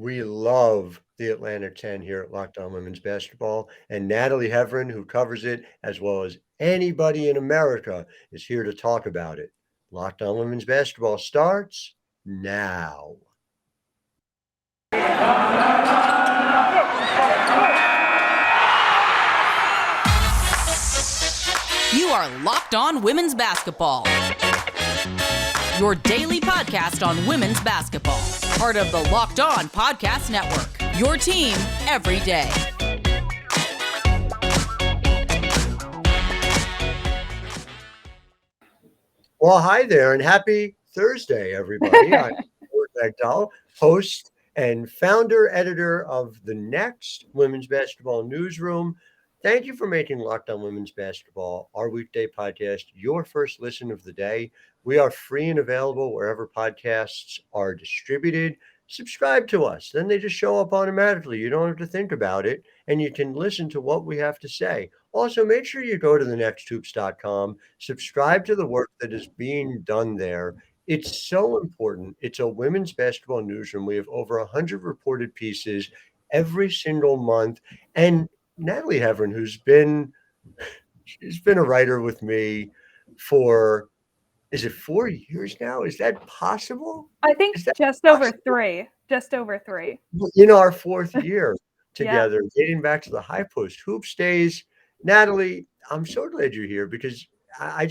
We love the Atlanta 10 here at Locked On Women's Basketball, and Natalie Heavren, who covers it as well as anybody in America, is here to talk about it. Locked On Women's Basketball starts now. You are Locked On Women's Basketball, your daily podcast on women's basketball. Part of the Locked On Podcast Network, your team every day. Well, hi there, and happy Thursday, everybody. I'm Howard Megdal, host and founder editor of The Next Women's Basketball Newsroom. Thank you for making Locked On Women's Basketball our weekday podcast your first listen of the day. We are free and available wherever podcasts are distributed. Subscribe to us. Then they just show up automatically. You don't have to think about it, and you can listen to what we have to say. Also, make sure you go to thenexthoops.com, subscribe to the work that is being done there. It's so important. It's a women's basketball newsroom. We have over 100 reported pieces every single month. And Natalie Heavren, she's been a writer with me for, is it 4 years now? Is that possible? I think just over three. Our fourth year together, dating back to the High Post Hoops days. Natalie, I'm so glad you're here because I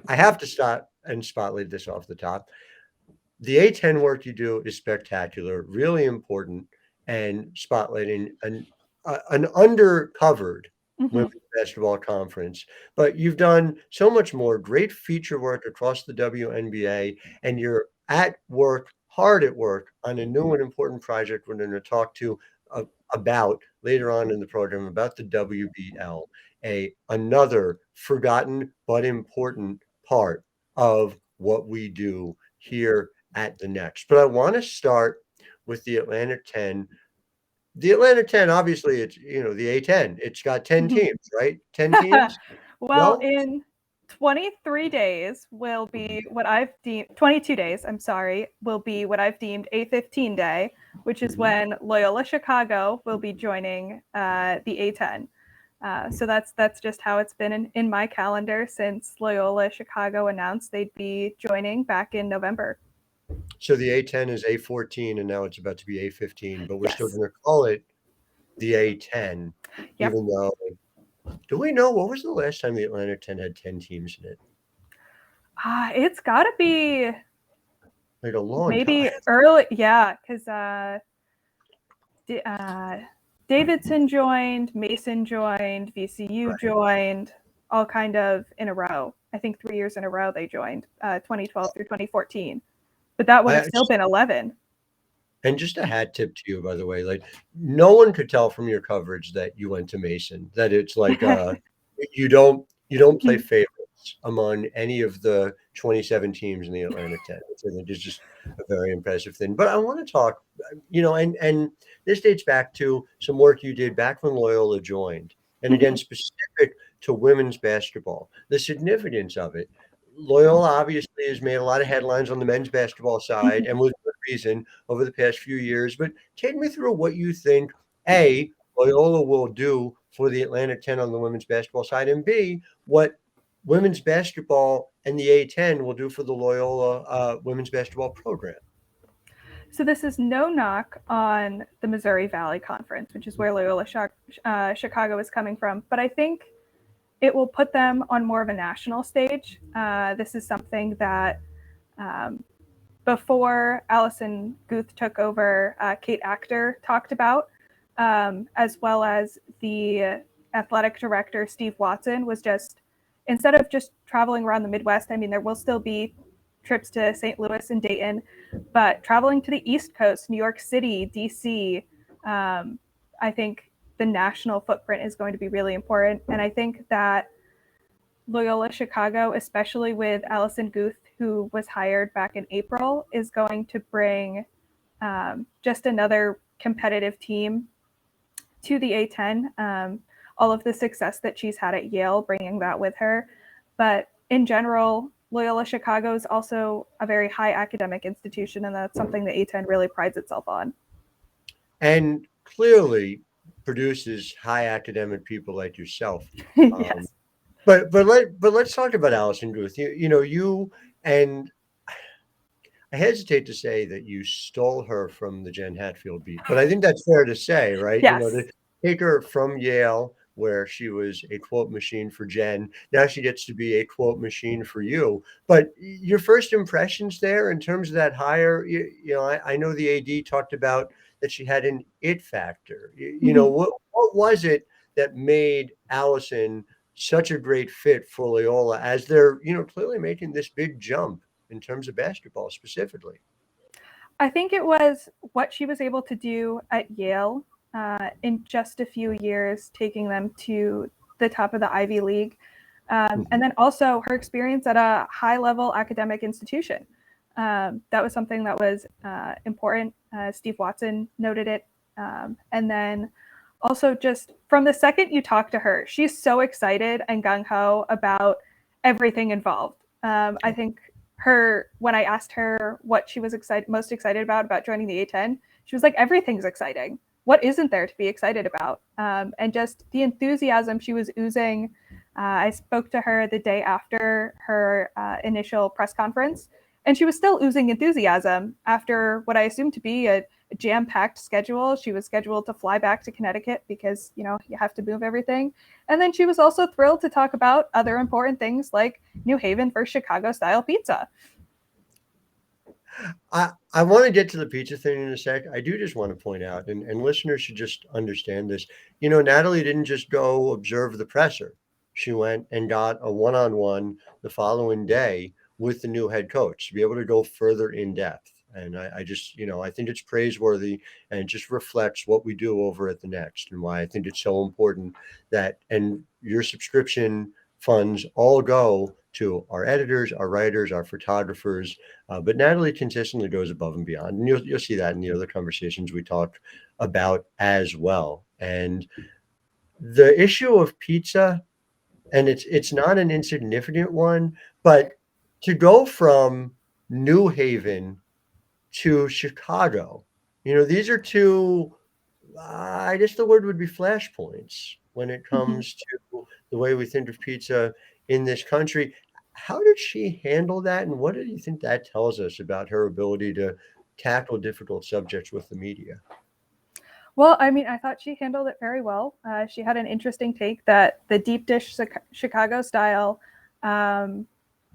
have to start and spotlight this off the top. The A10 work you do is spectacular, really important, and spotlighting an undercovered women's basketball conference. But you've done so much more great feature work across the WNBA, and you're at work, hard at work, on a new and important project we're going to talk to about later on in the program about the WBL, another forgotten but important part of what we do here at the Next. But I want to start with the Atlanta 10. The Atlanta 10, obviously, it's, the A10. It's got 10 teams, right? 10 teams? Well, in 23 days will be what I've deemed, 22 days, will be what I've deemed A15 day, which is when Loyola Chicago will be joining the A10. So that's just how it's been in my calendar since Loyola Chicago announced they'd be joining back in November. So the A10 is A14, and now it's about to be A15, but we're still going to call it the A10, even though, do we know what was the last time the Atlanta 10 had 10 teams in it? It's got to be like a long maybe time. Early, because Davidson joined, Mason joined, VCU joined, all kind of in a row. I think 3 years in a row they joined, 2012 through 2014. But that would have still been 11. And just a hat tip to you, by the way, like no one could tell from your coverage that you went to Mason, that it's like you don't play favorites among any of the 27 teams in the Atlanta 10. It's just a very impressive thing. But I want to talk, and this dates back to some work you did back when Loyola joined. And again, specific to women's basketball, the significance of it. Loyola obviously has made a lot of headlines on the men's basketball side, and with good reason over the past few years. But take me through what you think, A, Loyola will do for the Atlanta 10 on the women's basketball side, and B, what women's basketball and the A10 will do for the Loyola women's basketball program. So this is no knock on the Missouri Valley Conference, which is where Loyola Chicago is coming from. But I think it will put them on more of a national stage. This is something that before Allison Ruth took over, Kate Actor talked about, as well as the athletic director, Steve Watson, was just, instead of just traveling around the Midwest, I mean, there will still be trips to St. Louis and Dayton, but traveling to the East Coast, New York City, DC, I think the national footprint is going to be really important. And I think that Loyola Chicago, especially with Allison Ruth, who was hired back in April, is going to bring just another competitive team to the A10. All of the success that she's had at Yale, bringing that with her. But in general, Loyola Chicago is also a very high academic institution, and that's something the A10 really prides itself on. and clearly produces high academic people like yourself. Yes. But let's talk about Allison Ruth. You and I hesitate to say that you stole her from the Jen Hatfield beat, but I think that's fair to say, right? Yes. To take her from Yale, where she was a quote machine for Jen, now she gets to be a quote machine for you. But your first impressions there in terms of that hire, I know the AD talked about that she had an it factor. Mhm. What was it that made Allison such a great fit for Loyola as they're, clearly making this big jump in terms of basketball specifically? I think it was what she was able to do at Yale in just a few years, taking them to the top of the Ivy League. And then also her experience at a high level academic institution. That was something that was important. Steve Watson noted it. And then also, just from the second you talk to her, she's so excited and gung ho about everything involved. I think when I asked her what she was most excited about joining the A10, she was like, everything's exciting. What isn't there to be excited about? And just the enthusiasm she was oozing. I spoke to her the day after her initial press conference, and she was still oozing enthusiasm after what I assumed to be a jam-packed schedule. She was scheduled to fly back to Connecticut because, you have to move everything. And then she was also thrilled to talk about other important things like New Haven versus Chicago style pizza. I want to get to the pizza thing in a sec. I do just want to point out, and listeners should just understand this. Natalie didn't just go observe the presser. She went and got a one-on-one the following day with the new head coach to be able to go further in depth. And I just, I think it's praiseworthy and it just reflects what we do over at the Next and why I think it's so important that, and your subscription funds all go to our editors, our writers, our photographers. But Natalie consistently goes above and beyond. And you'll see that in the other conversations we talked about as well. And the issue of pizza, and it's not an insignificant one, but to go from New Haven to Chicago, these are two, I guess the word would be flashpoints when it Mhm. comes to the way we think of pizza in this country. How did she handle that? And what do you think that tells us about her ability to tackle difficult subjects with the media? Well, I mean, I thought she handled it very well. She had an interesting take that the deep dish Chicago style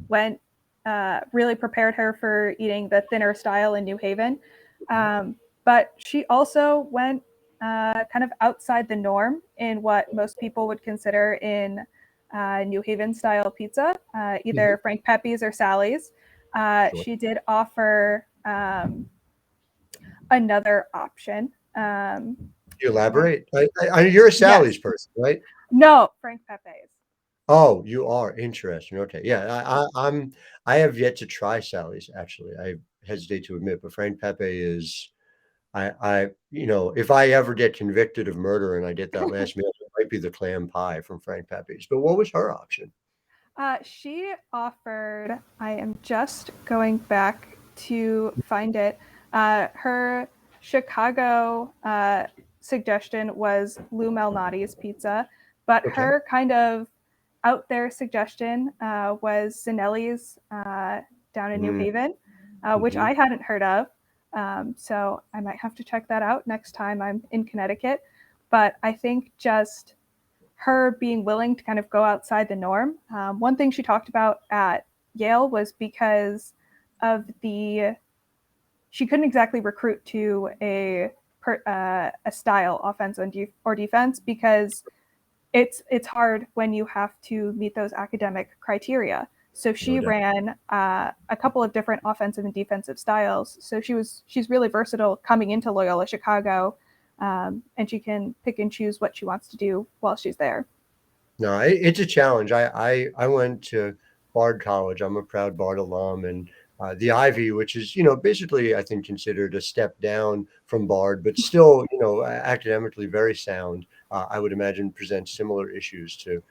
went really prepared her for eating the thinner style in New Haven. But she also went kind of outside the norm in what most people would consider in New Haven style pizza, Mhm. either Frank Pepe's or Sally's. Sure. She did offer another option. You Frank, elaborate. You're a yes, Sally's person, right? no, Frank Pepe's. Oh, you are interesting. Okay, yeah, I have yet to try Sally's actually. I hesitate to admit, but Frank Pepe is. If I ever get convicted of murder and I get that last meal, it might be the clam pie from Frank Pepe's. But what was her option? She offered, I am just going back to find it. Her Chicago suggestion was Lou Malnati's pizza, but Okay. her kind of out there suggestion was Zanelli's down in New Mm, Haven, which mhm. I hadn't heard of. So I might have to check that out next time I'm in Connecticut. But I think just her being willing to kind of go outside the norm. One thing she talked about at Yale was because of she couldn't exactly recruit to a style offense or defense because it's hard when you have to meet those academic criteria. So No she doubt. ran a couple of different offensive and defensive styles. So she's really versatile coming into Loyola Chicago, and she can pick and choose what she wants to do while she's there. No, it's a challenge. I went to Bard College. I'm a proud Bard alum, and the Ivy, which is basically I think considered a step down from Bard, but still academically very sound. I would imagine presents similar issues to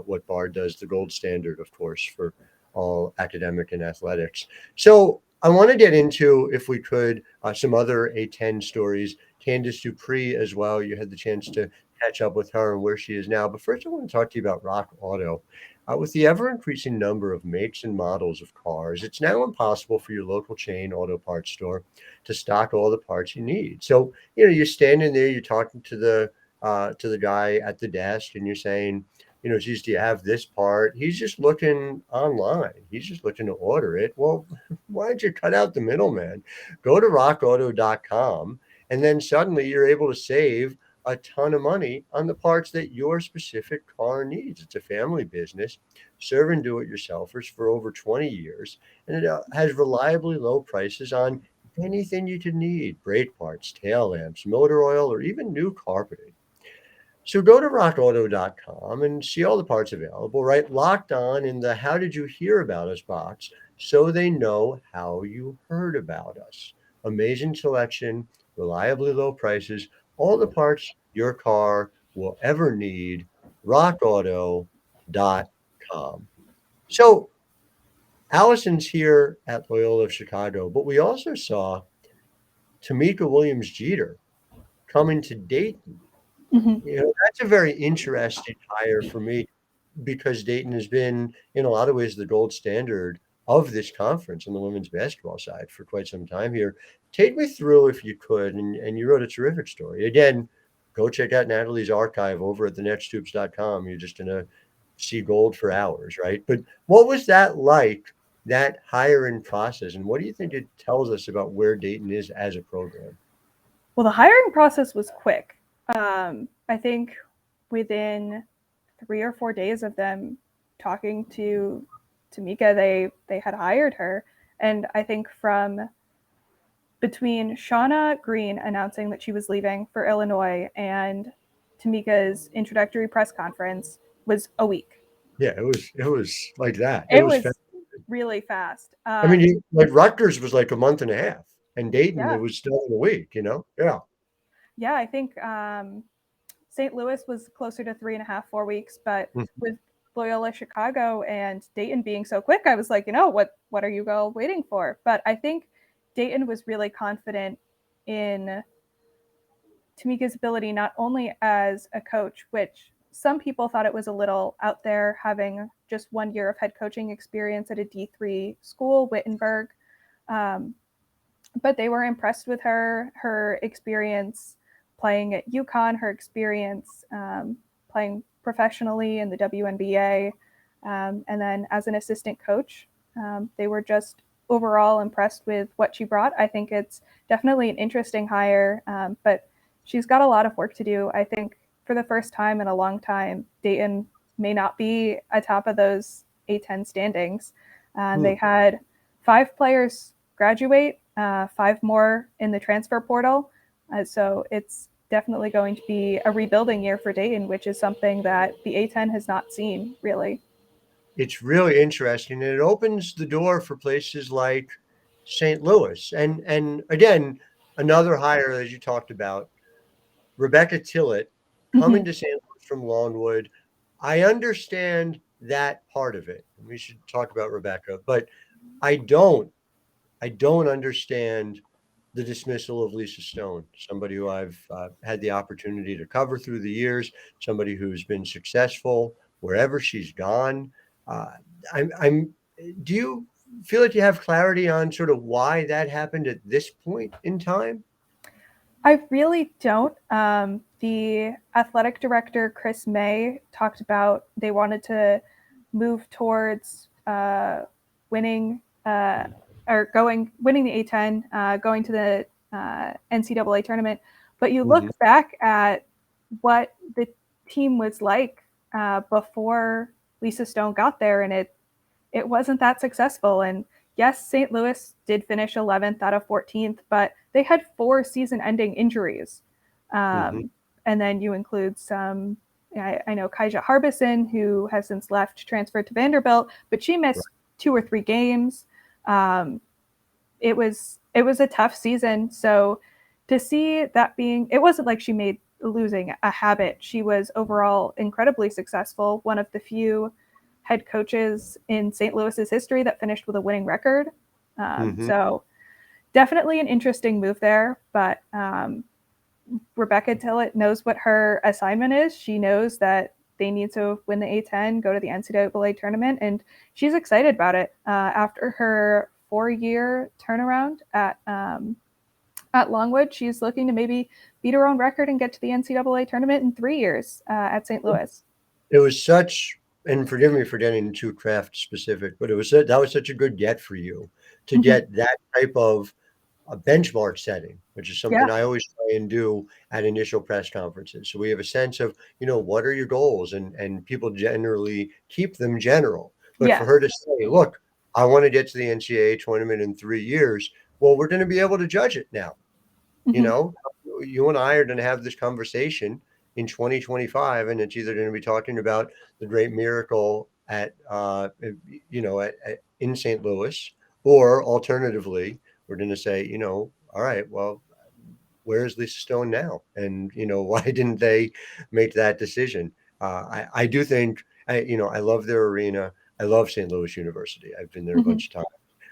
what Bard does. The gold standard, of course, for all academic and athletics. So I want to get into, if we could, some other A10 stories. Candice Dupree as well. You had the chance to catch up with her and where she is now. But first, I want to talk to you about Rock Auto. With the ever increasing number of makes and models of cars, it's now impossible for your local chain auto parts store to stock all the parts you need. So, you're standing there, you're talking to the guy at the desk, and you're saying, geez, do you have this part? He's just looking online. He's just looking to order it. Well, why don't you cut out the middleman? Go to rockauto.com, and then suddenly you're able to save a ton of money on the parts that your specific car needs. It's a family business serving do-it-yourselfers for over 20 years, and it has reliably low prices on anything you could need: brake parts, tail lamps, motor oil, or even new carpeting. So go to rockauto.com and see all the parts available, right? Locked on in the How Did You Hear About Us box so they know how you heard about us. Amazing selection, reliably low prices, all the parts your car will ever need. rockauto.com. So Allison's here at Loyola Chicago, but we also saw Tamika Williams Jeter coming to Dayton. Mhm. That's a very interesting hire for me because Dayton has been, in a lot of ways, the gold standard of this conference on the women's basketball side for quite some time here. Take me through, if you could, and you wrote a terrific story. Again, go check out Natalie's archive over at thenexthoops.com. You're just going to see gold for hours, right? But what was that like, that hiring process, and what do you think it tells us about where Dayton is as a program? Well, the hiring process was quick. I think within 3 or 4 days of them talking to Tamika, they had hired her. And I think from between Shauna Green announcing that she was leaving for Illinois and Tamika's introductory press conference was a week. Yeah, it was like that. It It was was really fast. I mean, like Rutgers was like a month and a half, and Dayton, it Yeah, was still in a week, Yeah. yeah. I think St. Louis was closer to 3.5, 4 weeks, but Mm. with Loyola Chicago and Dayton being so quick, I was like, what are you all waiting for? But I think Dayton was really confident in Tamika's ability, not only as a coach, which some people thought it was a little out there having just 1 year of head coaching experience at a D3 school, Wittenberg. Um, but they were impressed with her experience playing at UConn, her experience playing professionally in the WNBA, and then as an assistant coach. They were just overall impressed with what she brought. I think it's definitely an interesting hire, but she's got a lot of work to do. I think for the first time in a long time, Dayton may not be atop of those A10 standings. They had 5 players graduate, 5 more in the transfer portal. So it's definitely going to be a rebuilding year for Dayton, which is something that the A10 has not seen, really. It's really interesting, and it opens the door for places like St. Louis. And again, another hire, as you talked about, Rebecca Tillett Mm-hmm. coming to St. Louis from Longwood. I understand that part of it. We should talk about Rebecca, but I don't I don't understand the dismissal of Lisa Stone, somebody who I've had the opportunity to cover through the years, somebody who's been successful wherever she's gone. Uh, I'm. Do you feel like you have clarity on sort of why that happened at this point in time? I really don't. The athletic director, Chris May, talked about they wanted to move towards winning winning the A10, going to the NCAA tournament. But you Mhm. look back at what the team was like before Lisa Stone got there, and it wasn't that successful. And yes, St. Louis did finish 11th out of 14th, but they had 4 season-ending injuries. Mhm. And then you include some, I know Kaija Harbison, who has since left, transferred to Vanderbilt, but she Right. missed 2 or 3 games. It was a tough season. So to see that it wasn't like she made losing a habit. She was overall incredibly successful, one of the few head coaches in St. Louis's history that finished with a winning record. So definitely an interesting move there, but Rebecca Tillett knows what her assignment is. She knows that they need to win the A10, go to the NCAA tournament, and she's excited about it. After her 4-year turnaround at Longwood, she's looking to maybe beat her own record and get to the NCAA tournament in 3 years at St. Louis. It was such, and forgive me for getting too craft specific, but that was such a good get for you to get that type of a benchmark setting, which is something I always try and do at initial press conferences. So we have a sense of, what are your goals? And people generally keep them general. But for her to say, look, I want to get to the NCAA tournament in 3 years, well, we're going to be able to judge it now. You and I are going to have this conversation in 2025, and it's either going to be talking about the great miracle at in St. Louis, or alternatively, we're going to say, all right, well, where is Lisa Stone now? And, why didn't they make that decision? I do think, I love their arena. I love St. Louis University. I've been there a bunch of times.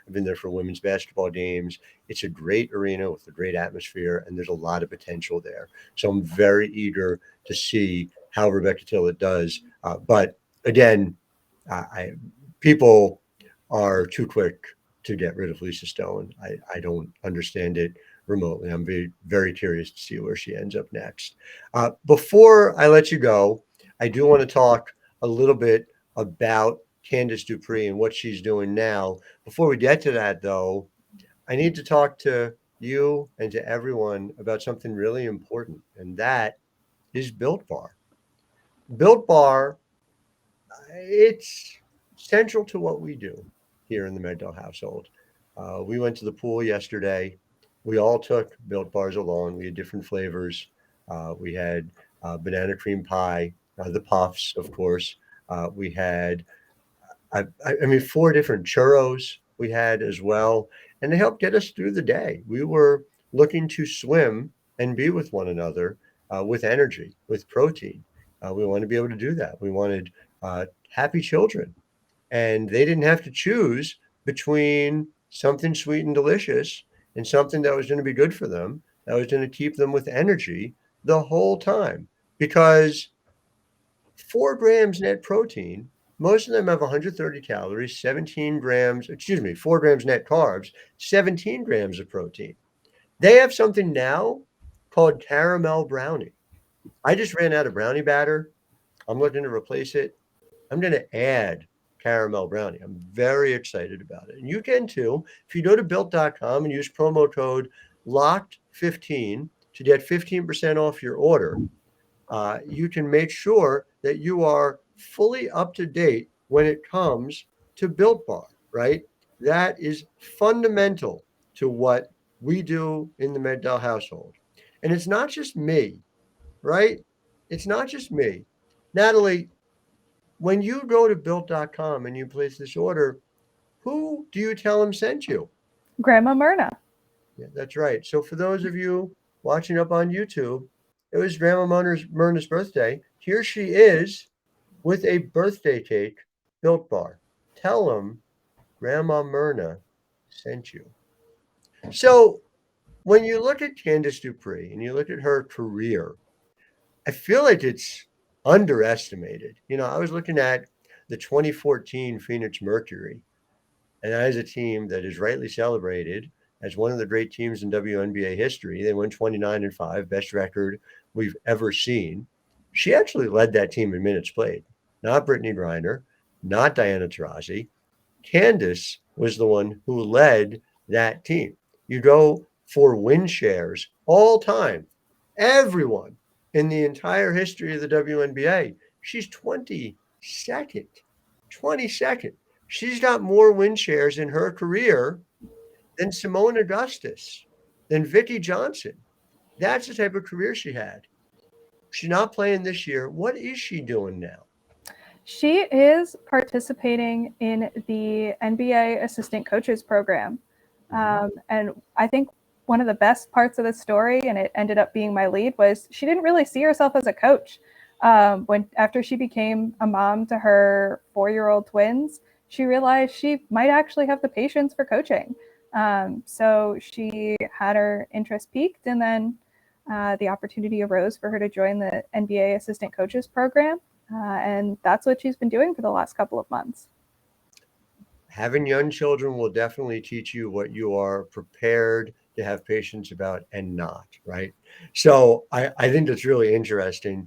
I've been there for women's basketball games. It's a great arena with a great atmosphere, and there's a lot of potential there. So I'm very eager to see how Rebecca Tillett does. But again, people are too quick to get rid of Lisa Stone. I don't understand it remotely. I'm very, very curious to see where she ends up next. Before I let you go, I do want to talk a little bit about Candice Dupree and what she's doing now. Before we get to that, though, I need to talk to you and to everyone about something really important, and that is Built Bar. Built Bar, it's central to what we do here in the Megdal household. We went to the pool yesterday. We all took Built Bars along. We had different flavors. We had banana cream pie, the puffs, of course. We had, 4 different churros we had as well. And they helped get us through the day. We were looking to swim and be with one another with energy, with protein. We wanted to be able to do that. We wanted happy children. And they didn't have to choose between something sweet and delicious and something that was going to be good for them, that was going to keep them with energy the whole time. Because 4 grams net protein, most of them have 130 calories, 4 grams net carbs, 17 grams of protein. They have something now called caramel brownie. I just ran out of brownie batter. I'm looking to replace it. I'm going to add caramel brownie. I'm very excited about it. And you can too. If you go to built.com and use promo code LOCKED15 to get 15% off your order, you can make sure that you are fully up to date when it comes to Built Bar, right? That is fundamental to what we do in the Megdal household. And it's not just me, right? It's not just me. Natalie, when you go to built.com and you place this order, who do you tell them sent you? Grandma Myrna. Yeah, that's right. So for those of you watching up on YouTube, it was Grandma Myrna's birthday. Here she is with a birthday cake, Built Bar. Tell them Grandma Myrna sent you. So when you look at Candice Dupree and you look at her career, I feel like it's underestimated. I was looking at the 2014 Phoenix Mercury, and that is a team that is rightly celebrated as one of the great teams in WNBA history. They won 29-5, best record we've ever seen. She actually led that team in minutes played, not Brittany Griner, not Diana Taurasi. Candice was the one who led that team. You go for win shares all time, everyone in the entire history of the WNBA, she's 22nd. 22nd. She's got more win shares in her career than Simone Augustus, than Vicki Johnson. That's the type of career she had. She's not playing this year. What is she doing now? She is participating in the NBA assistant coaches program. And I think one of the best parts of the story, and it ended up being my lead, was she didn't really see herself as a coach. After she became a mom to her 4-year-old twins, she realized she might actually have the patience for coaching. So she had her interest peaked, and then the opportunity arose for her to join the NBA assistant coaches program. And that's what she's been doing for the last couple of months. Having young children will definitely teach you what you are prepared to have patience about and not, right? So I think that's really interesting.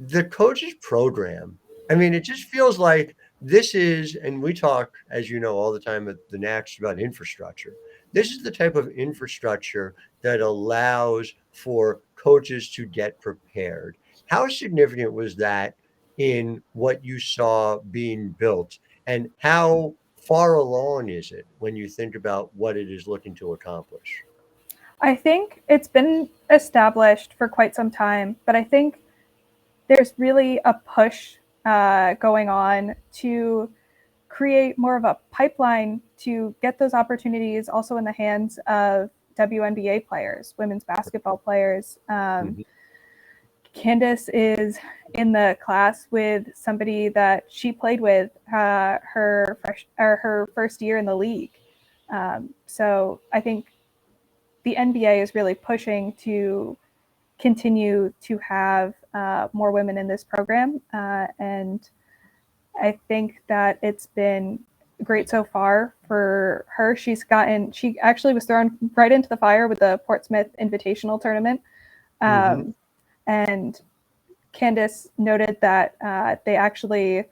The coaches program, I mean, it just feels like this is, and we talk, as you know, all the time at the Next about infrastructure. This is the type of infrastructure that allows for coaches to get prepared. How significant was that in what you saw being built? And how far along is it when you think about what it is looking to accomplish? I think it's been established for quite some time, but I think there's really a push going on to create more of a pipeline to get those opportunities also in the hands of WNBA players, women's basketball players. Candice is in the class with somebody that she played with her first year in the league. So I think the NBA is really pushing to continue to have more women in this program. And I think that it's been great so far for her. She actually was thrown right into the fire with the Portsmouth Invitational Tournament. And Candice noted that they actually,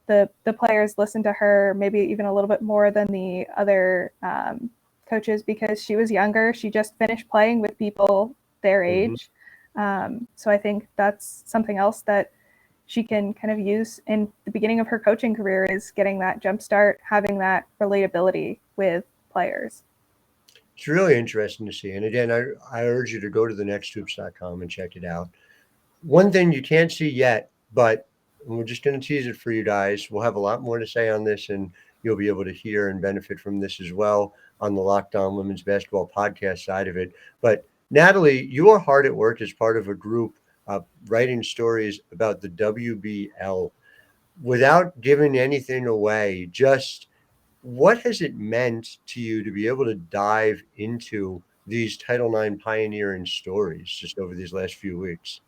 the players listened to her maybe even a little bit more than the other coaches because she was younger. She just finished playing with people their age. So I think that's something else that she can kind of use in the beginning of her coaching career is getting that jump start, having that relatability with players. It's really interesting to see. And again, I urge you to go to thenexthoops.com and check it out. One thing you can't see yet, but we're just going to tease it for you guys. We'll have a lot more to say on this, and you'll be able to hear and benefit from this as well on the Locked On Women's Basketball podcast side of it. But Natalie, you are hard at work as part of a group writing stories about the WBL. Without giving anything away, just what has it meant to you to be able to dive into these Title IX pioneering stories just over these last few weeks?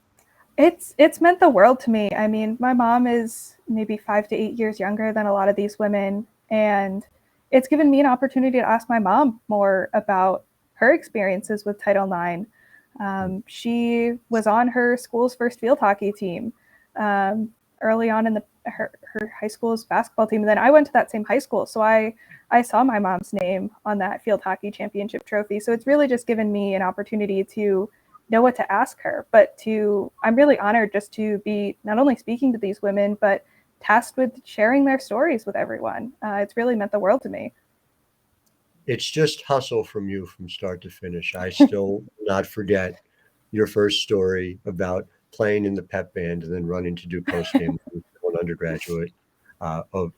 It's meant the world to me. I mean, my mom is maybe 5 to 8 years younger than a lot of these women, and it's given me an opportunity to ask my mom more about her experiences with Title IX. She was on her school's first field hockey team early on in her high school's basketball team. And then I went to that same high school, so I saw my mom's name on that field hockey championship trophy. So it's really just given me an opportunity to know what to ask her, but I'm really honored just to be not only speaking to these women, but tasked with sharing their stories with everyone. It's really meant the world to me. It's just hustle from you from start to finish. I still will not forget your first story about playing in the pep band and then running to do post-game with one undergraduate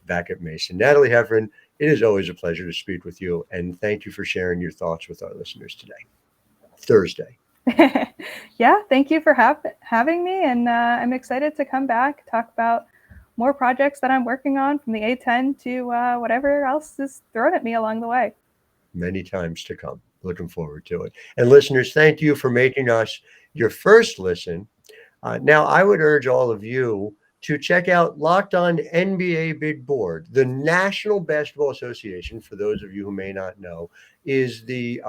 back at Mason. Natalie Heavren, it is always a pleasure to speak with you, and thank you for sharing your thoughts with our listeners today. Thursday. Yeah, thank you for having me, and I'm excited to come back, talk about more projects that I'm working on from the A10 to whatever else is thrown at me along the way. Many times to come. Looking forward to it. And listeners, thank you for making us your first listen. Now, I would urge all of you to check out Locked On NBA Big Board. The National Basketball Association, for those of you who may not know, is the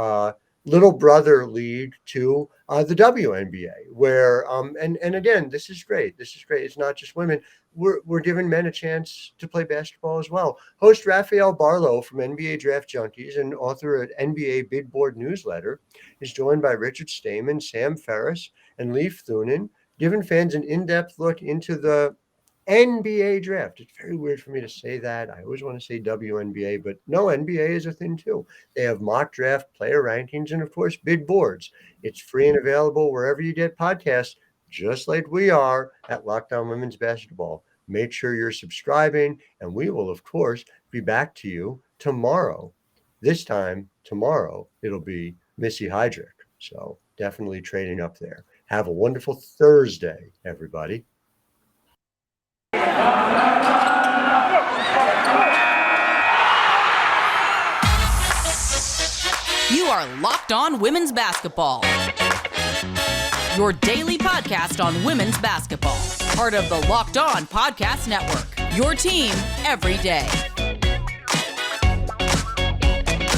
little brother league to the WNBA, where and again, this is great. This is great. It's not just women. We're giving men a chance to play basketball as well. Host Raphael Barlow from NBA Draft Junkies and author of NBA Big Board Newsletter is joined by Richard Stamen, Sam Ferris, and Leif Thunen, giving fans an in-depth look into the NBA draft. It's very weird for me to say that. I always want to say WNBA, but no, NBA is a thing too. They have mock draft, player rankings, and of course, big boards. It's free and available wherever you get podcasts, just like we are at Locked On Women's Basketball. Make sure you're subscribing, and we will, of course, be back to you tomorrow. This time, tomorrow, it'll be Missy Heidrich. So definitely trading up there. Have a wonderful Thursday, everybody. You are Locked On Women's Basketball, your daily podcast on women's basketball. Part of the Locked On Podcast Network, your team every day.